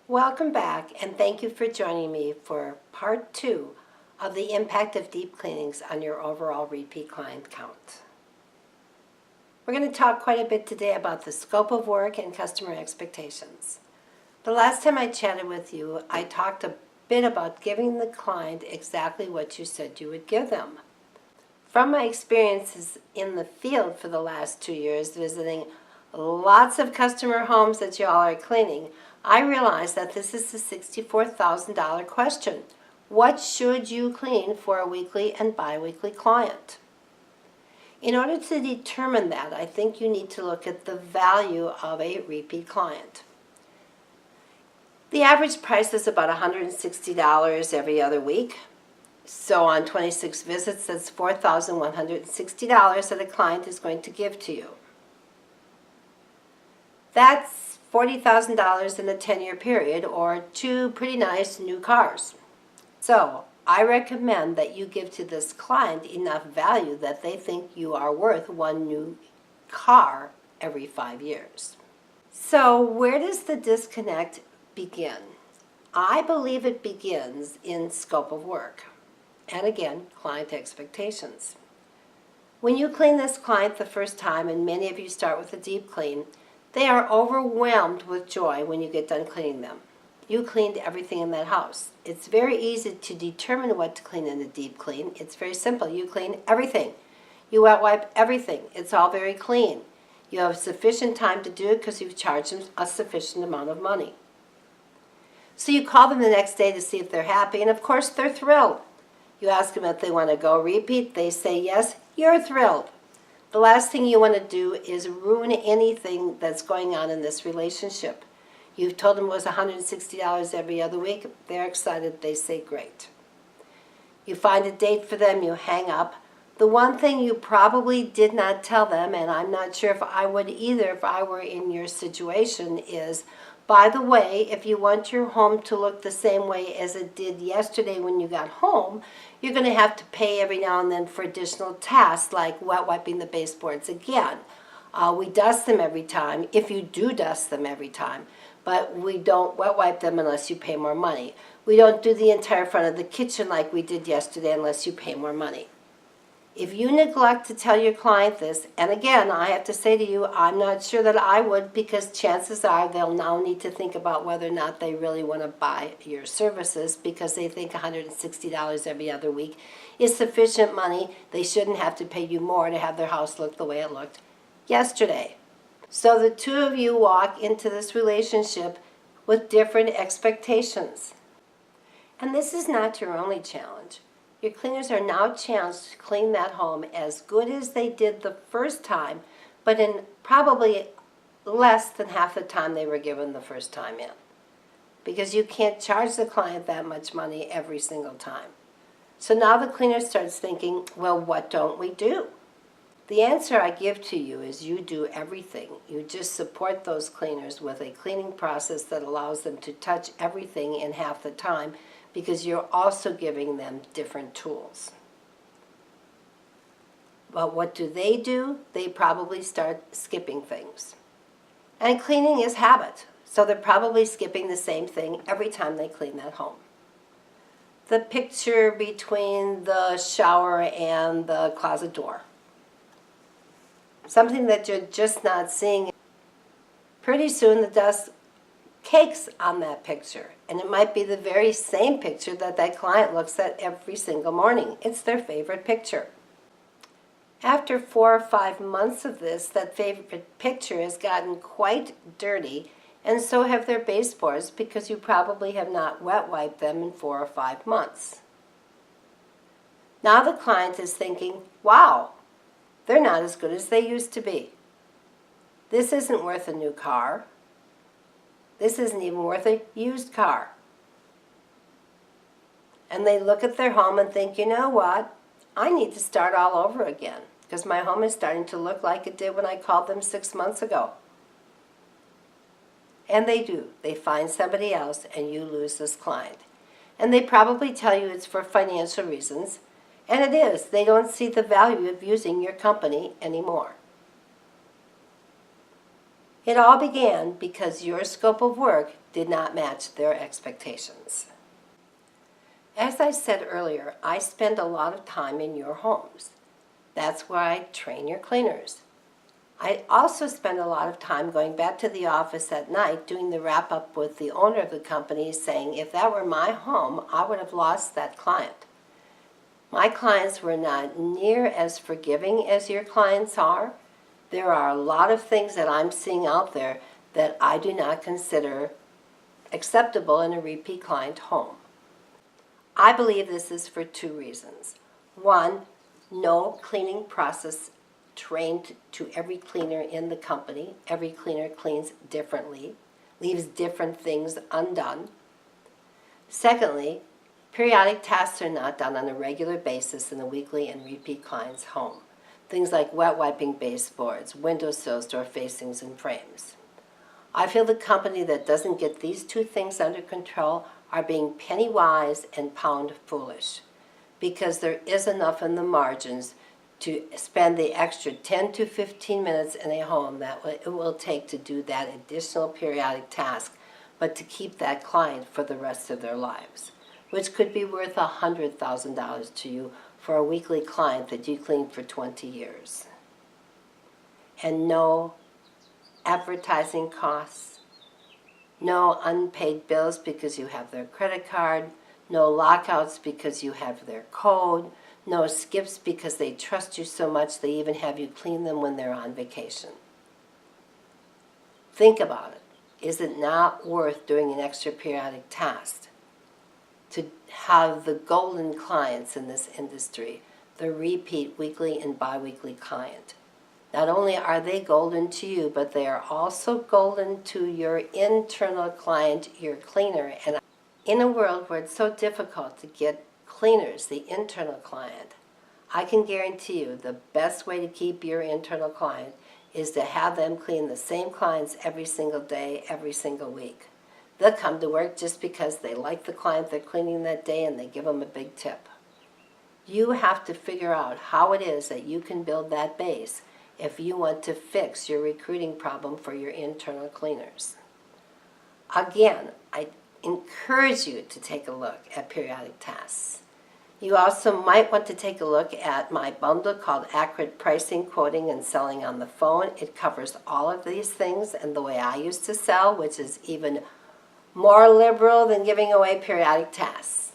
Welcome back, and thank you for joining me for part 2 of the impact of deep cleanings on your overall repeat client count. We're going to talk quite a bit today about the scope of work and customer expectations. The last time I chatted with you, I talked a bit about giving the client exactly what you said you would give them. From my experiences in the field for the last 2 years, visiting lots of customer homes that y'all are cleaning, I realized that this is the $64,000 question. What should you clean for a weekly and biweekly client? In order to determine that, I think you need to look at the value of a repeat client. The average price is about $160 every other week. So on 26 visits, that's $4,160 that a client is going to give to you. That's $40,000 in a 10-year period, or 2 pretty nice new cars. So I recommend that you give to this client enough value that they think you are worth 1 new car every 5 years. So where does the disconnect begin? I believe it begins in scope of work. And again, client expectations. When you clean this client the first time, and many of you start with a deep clean, they are overwhelmed with joy when you get done cleaning them. You cleaned everything in that house. It's very easy to determine what to clean in a deep clean. It's very simple. You clean everything. You wet wipe everything. It's all very clean. You have sufficient time to do it because you've charged them a sufficient amount of money. So you call them the next day to see if they're happy, and of course they're thrilled. You ask them if they want to go repeat. They say yes. You're thrilled. The last thing you want to do is ruin anything that's going on in this relationship. You've told them it was $160 every other week. They're excited. They say great. You find a date for them. You hang up. The one thing you probably did not tell them, and I'm not sure if I would either if I were in your situation, is, by the way, if you want your home to look the same way as it did yesterday when you got home, you're going to have to pay every now and then for additional tasks like wet wiping the baseboards again. We dust them every time, if you do dust them every time, but we don't wet wipe them unless you pay more money. We don't do the entire front of the kitchen like we did yesterday unless you pay more money. If you neglect to tell your client this, and again, I have to say to you, I'm not sure that I would, because chances are they'll now need to think about whether or not they really want to buy your services, because they think $160 every other week is sufficient money. They shouldn't have to pay you more to have their house look the way it looked yesterday. So the two of you walk into this relationship with different expectations. And this is not your only challenge. Your cleaners are now challenged to clean that home as good as they did the first time, but in probably less than half the time they were given the first time in. Because you can't charge the client that much money every single time. So now the cleaner starts thinking, well, what don't we do? The answer I give to you is you do everything. You just support those cleaners with a cleaning process that allows them to touch everything in half the time, because you're also giving them different tools. But what do? They probably start skipping things. And cleaning is habit, so they're probably skipping the same thing every time they clean that home. The picture between the shower and the closet door. Something that you're just not seeing. Pretty soon the dust cakes on that picture, and it might be the very same picture that that client looks at every single morning. It's their favorite picture. After 4 or 5 months of this, that favorite picture has gotten quite dirty, and so have their baseboards, because you probably have not wet wiped them in 4 or 5 months. Now the client is thinking, wow, they're not as good as they used to be. This isn't worth a new car. This isn't even worth a used car. And they look at their home and think, you know what? I need to start all over again, because my home is starting to look like it did when I called them 6 months ago. And they do. They find somebody else, and you lose this client. And they probably tell you it's for financial reasons, and it is. They don't see the value of using your company anymore. It all began because your scope of work did not match their expectations. As I said earlier, I spend a lot of time in your homes. That's where I train your cleaners. I also spend a lot of time going back to the office at night doing the wrap-up with the owner of the company saying, if that were my home, I would have lost that client. My clients were not near as forgiving as your clients are. There are a lot of things that I'm seeing out there that I do not consider acceptable in a repeat client home. I believe this is for two reasons. One, no cleaning process trained to every cleaner in the company. Every cleaner cleans differently, leaves different things undone. Secondly, periodic tasks are not done on a regular basis in a weekly and repeat client's home. Things like wet wiping baseboards, windowsills, door facings, and frames. I feel the company that doesn't get these two things under control are being penny wise and pound foolish, because there is enough in the margins to spend the extra 10 to 15 minutes in a home that it will take to do that additional periodic task, but to keep that client for the rest of their lives, which could be worth $100,000 to you for a weekly client that you cleaned for 20 years. And no advertising costs, no unpaid bills because you have their credit card, no lockouts because you have their code, no skips because they trust you so much they even have you clean them when they're on vacation. Think about it. Is it not worth doing an extra periodic task to have the golden clients in this industry, the repeat weekly and bi-weekly client? Not only are they golden to you, but they are also golden to your internal client, your cleaner. And in a world where it's so difficult to get cleaners, the internal client, I can guarantee you the best way to keep your internal client is to have them clean the same clients every single day, every single week. They'll come to work just because they like the client they're cleaning that day and they give them a big tip. You have to figure out how it is that you can build that base if you want to fix your recruiting problem for your internal cleaners. Again, I encourage you to take a look at periodic tasks. You also might want to take a look at my bundle called Accurate Pricing, Quoting, and Selling on the Phone. It covers all of these things and the way I used to sell, which is even more liberal than giving away periodic tasks.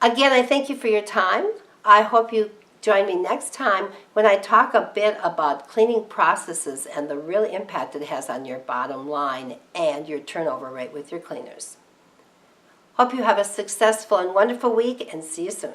Again, I thank you for your time. I hope you join me next time when I talk a bit about cleaning processes and the real impact it has on your bottom line and your turnover rate with your cleaners. Hope you have a successful and wonderful week, and see you soon.